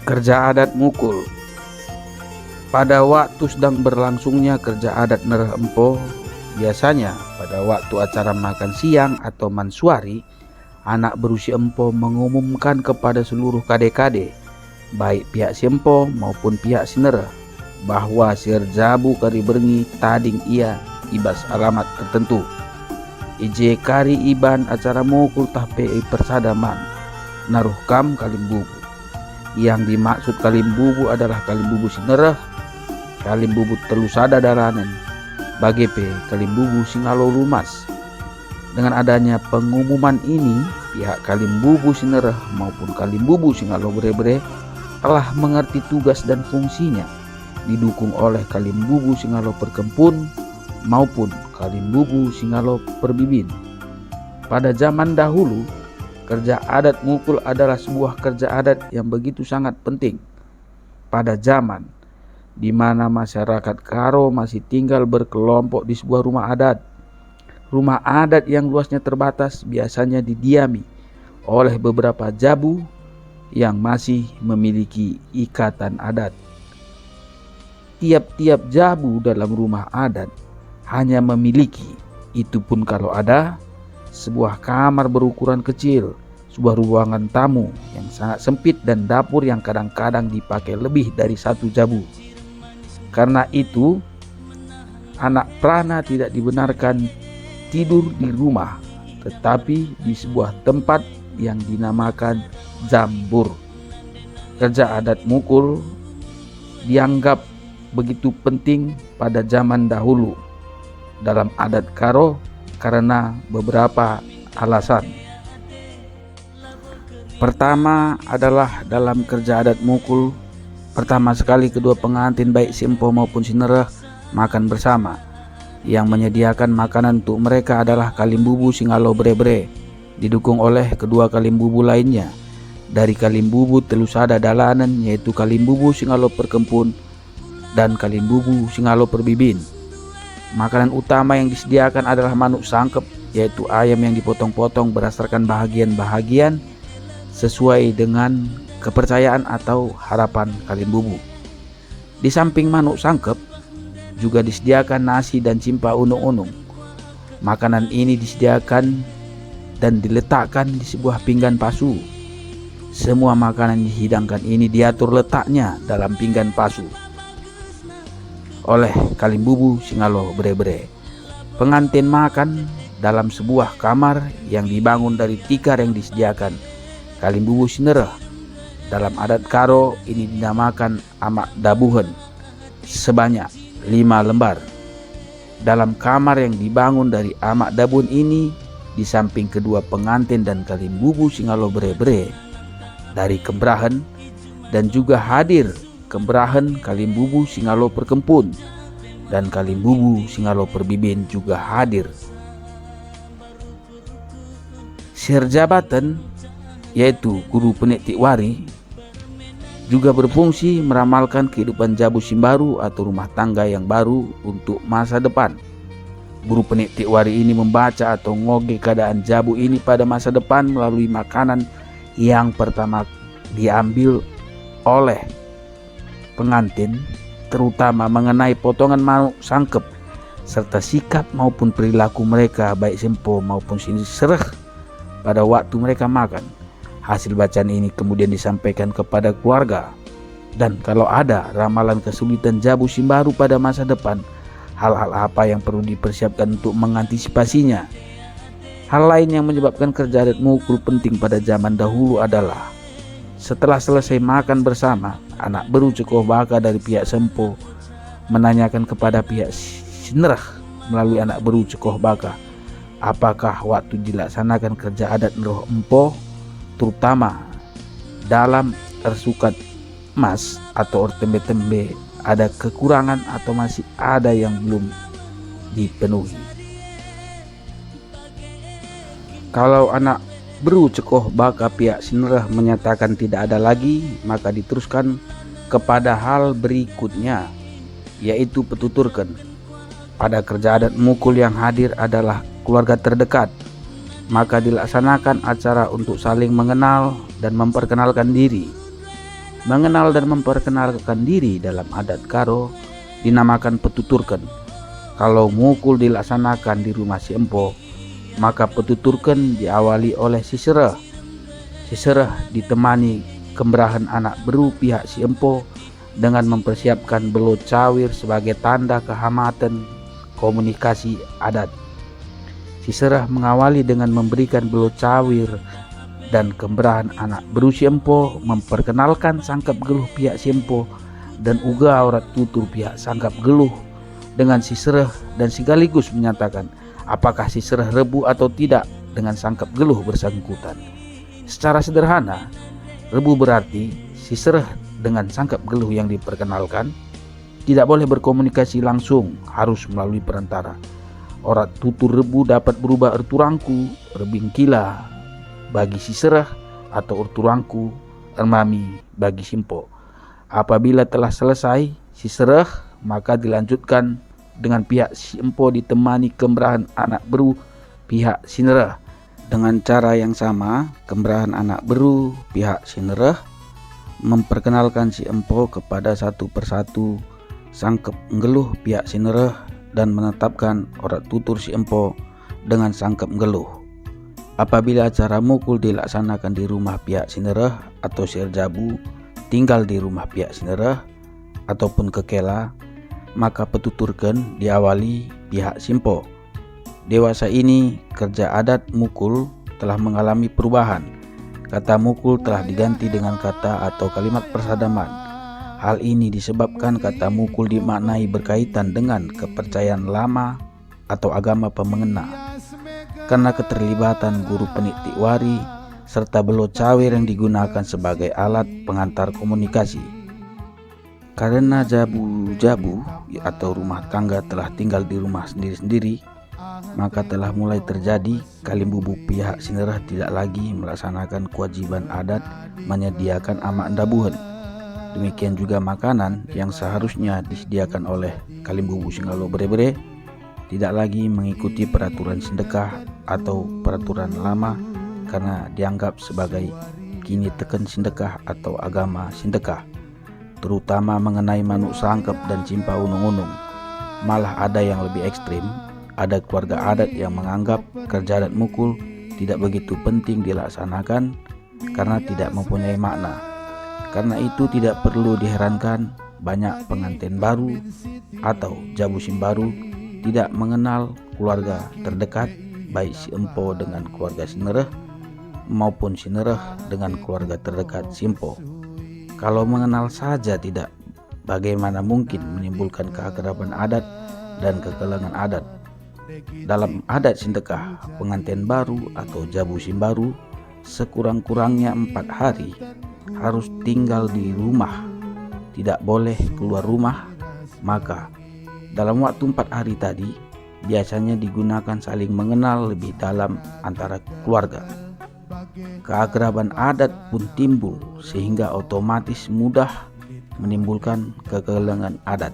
Kerja adat mukul. Pada waktu sedang berlangsungnya kerja adat Nereh Empo, biasanya pada waktu acara makan siang atau mansuari, anak berusia Empo mengumumkan kepada seluruh kade-kade, baik pihak si Empo maupun pihak si Nereh, bahwa sir jabu kari berngi tading ia ibas alamat tertentu. Ije kari iban acara mukul tahpe persadaman naruh kam kalimbubu. Yang dimaksud kalimbubu adalah kalimbubu si Nereh, kalimbubu telusada dalanan, bagepe kalimbubu singalo lumas. Dengan adanya pengumuman ini, pihak kalimbubu si Nereh maupun kalimbubu singalo bre-bre telah mengerti tugas dan fungsinya, didukung oleh kalimbubu singalo perkempun maupun kalimbubu singalo perbibin. Pada zaman dahulu, kerja adat mukul adalah sebuah kerja adat yang begitu sangat penting. Pada zaman di mana masyarakat Karo masih tinggal berkelompok di sebuah rumah adat. Rumah adat yang luasnya terbatas biasanya didiami oleh beberapa jabu yang masih memiliki ikatan adat. Tiap-tiap jabu dalam rumah adat hanya memiliki, itu pun kalau ada, sebuah kamar berukuran kecil, sebuah ruangan tamu yang sangat sempit dan dapur yang kadang-kadang dipakai lebih dari satu jabu. Karena itu, anak prana tidak dibenarkan tidur di rumah, tetapi di sebuah tempat yang dinamakan jambur. Kerja adat mukul dianggap begitu penting pada zaman dahulu dalam adat Karo karena beberapa alasan. Pertama adalah dalam kerja adat mukul, pertama sekali kedua pengantin baik si Empo maupun si Nereh makan bersama. Yang menyediakan makanan untuk mereka adalah kalimbubu singalo bre-bre, didukung oleh kedua kalimbubu lainnya dari kalimbubu telusada dalanan, yaitu kalimbubu singalo perkempun dan kalimbubu singalo perbibin. Makanan utama yang disediakan adalah manuk sangkep, yaitu ayam yang dipotong-potong berdasarkan bahagian-bahagian sesuai dengan kepercayaan atau harapan kalimbubu. Di samping manuk sangkep juga disediakan nasi dan cimpa unung-unung. Makanan ini disediakan dan diletakkan di sebuah pinggan pasu. Semua makanan yang dihidangkan ini diatur letaknya dalam pinggan pasu oleh kalimbubu singalo bre-bre. Pengantin makan dalam sebuah kamar yang dibangun dari tikar yang disediakan kalimbubu si Nereh. Dalam adat Karo ini dinamakan amak dabuhen, sebanyak 5 lembar. Dalam kamar yang dibangun dari amak dabun ini, di samping kedua pengantin dan kalimbubu singalo bre-bre dari Kembrahen, dan juga hadir Kembrahen kalimbubu singalo perkempun dan kalimbubu singalo perbibin juga hadir. Sir jabatan, yaitu guru penetik wari, juga berfungsi meramalkan kehidupan jabu simbaru atau rumah tangga yang baru untuk masa depan. Guru penetik wari ini membaca atau ngoge keadaan jabu ini pada masa depan melalui makanan yang pertama diambil oleh pengantin, terutama mengenai potongan manuk sangkep serta sikap maupun perilaku mereka baik Sempo maupun si Nereh pada waktu mereka makan. Hasil bacaan ini kemudian disampaikan kepada keluarga, dan kalau ada ramalan kesulitan jabu simbaru pada masa depan, hal-hal apa yang perlu dipersiapkan untuk mengantisipasinya. Hal lain yang menyebabkan kerja adat mukul penting pada zaman dahulu adalah setelah selesai makan bersama, anak beru cekoh baka dari pihak Sempo menanyakan kepada pihak si Nereh melalui anak beru cekoh baka, apakah waktu dilaksanakan kerja adat Nereh Empo, terutama dalam tersukat mas atau ortembe-tembe, ada kekurangan atau masih ada yang belum dipenuhi. Kalau anak beru cekoh baka pihak si Nereh menyatakan tidak ada lagi, maka diteruskan kepada hal berikutnya, yaitu petuturkan. Pada kerja adat mukul yang hadir adalah keluarga terdekat, maka dilaksanakan acara untuk saling mengenal dan memperkenalkan diri. Mengenal dan memperkenalkan diri dalam adat Karo dinamakan petuturken. Kalau mukul dilaksanakan di rumah si empo, maka petuturken diawali oleh si sereh. Si sereh ditemani kembrahan anak beru pihak si empo dengan mempersiapkan belut cawir sebagai tanda kehormatan komunikasi adat. Si sereh mengawali dengan memberikan belut cawir dan kembrahan anak beru si empo memperkenalkan sangkap geluh pihak si empo dan uga aurat tutur pihak sangkap geluh dengan si sereh, dan sekaligus menyatakan apakah si sereh rebu atau tidak dengan sangkap geluh bersangkutan. Secara sederhana, rebu berarti si sereh dengan sangkap geluh yang diperkenalkan tidak boleh berkomunikasi langsung, harus melalui perantara. Orat tutur rebu dapat berubah erturangku, rebingkila bagi si sereh atau erturangku, ermami bagi simpo. Apabila telah selesai si sereh, maka dilanjutkan dengan pihak si empo ditemani kembrahan anak beru pihak si nereh. Dengan cara yang sama, kembrahan anak beru pihak si nereh memperkenalkan si empo kepada satu persatu sangkep ngeluh pihak si nereh dan menetapkan orat tutur si empo dengan sangkep ngeluh. Apabila acara mukul dilaksanakan di rumah pihak si nereh atau si erjabu tinggal di rumah pihak si nereh ataupun kekela, maka petuturken diawali pihak simpo. Dewasa ini kerja adat mukul telah mengalami perubahan. Kata mukul telah diganti dengan kata atau kalimat persadaman. Hal ini disebabkan kata mukul dimaknai berkaitan dengan kepercayaan lama atau agama pemengena. Karena keterlibatan guru peniktik wari serta belut cawir yang digunakan sebagai alat pengantar komunikasi. Karena jabu-jabu atau rumah tangga telah tinggal di rumah sendiri-sendiri, maka telah mulai terjadi kalimbubu pihak sinerah tidak lagi melaksanakan kewajiban adat menyediakan amak ndabuhen. Demikian juga makanan yang seharusnya disediakan oleh kalimbubu singalo bere-bere tidak lagi mengikuti peraturan sindekah atau peraturan lama karena dianggap sebagai kini teken sindekah atau agama sindekah, terutama mengenai manuk sangkep dan cimpa unung-unung. Malah ada yang lebih ekstrim, ada keluarga adat yang menganggap kerja adat mukul tidak begitu penting dilaksanakan karena tidak mempunyai makna. Karena itu tidak perlu diherankan banyak pengantin baru atau jabusim baru tidak mengenal keluarga terdekat, baik si empo dengan keluarga sinereh maupun sinereh dengan keluarga terdekat simpo. Kalau mengenal saja tidak, bagaimana mungkin menimbulkan keakraban adat dan kekelengan adat? Dalam adat sindekah, pengantin baru atau jabusim baru sekurang-kurangnya 4 hari harus tinggal di rumah, tidak boleh keluar rumah. Maka dalam waktu 4 hari tadi biasanya digunakan saling mengenal lebih dalam antara keluarga. Keakraban adat pun timbul sehingga otomatis mudah menimbulkan kekelengan adat.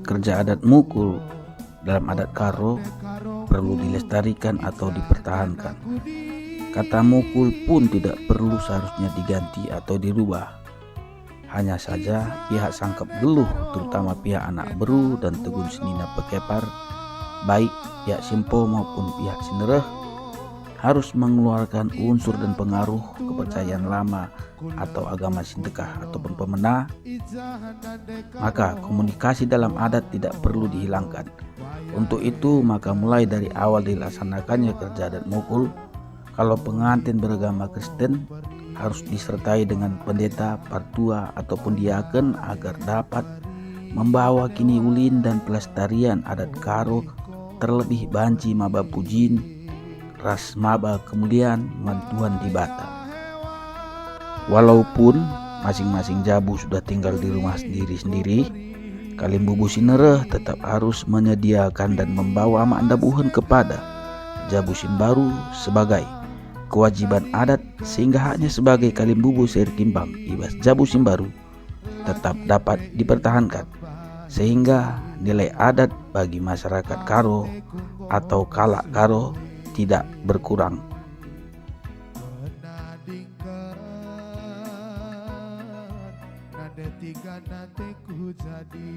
Kerja adat mukul dalam adat Karo perlu dilestarikan atau dipertahankan. Kata mukul pun tidak perlu seharusnya diganti atau dirubah. Hanya saja pihak sangkep geluh, terutama pihak anak beru dan tegun senina pekepar, baik pihak simpo maupun pihak sinereh, harus mengeluarkan unsur dan pengaruh kepercayaan lama atau agama sindekah ataupun pemena. Maka komunikasi dalam adat tidak perlu dihilangkan. Untuk itu maka mulai dari awal dilaksanakannya kerja adat mukul, kalau pengantin beragama Kristen harus disertai dengan pendeta, partua ataupun diaken agar dapat membawa kini ulin dan pelestarian adat Karo, terlebih banci maba pujin ras maba kemudian mantuan di Bata. Walaupun masing-masing jabu sudah tinggal di rumah sendiri-sendiri, kalimbubu sinereh tetap harus menyediakan dan membawa amak ndabuhen kepada jabu simbaru sebagai kewajiban adat, sehingga hanya sebagai kalimbubu seir kimbang ibas jabu simbaru tetap dapat dipertahankan, sehingga nilai adat bagi masyarakat Karo atau kalak Karo tidak berkurang. tiga nate ku jadi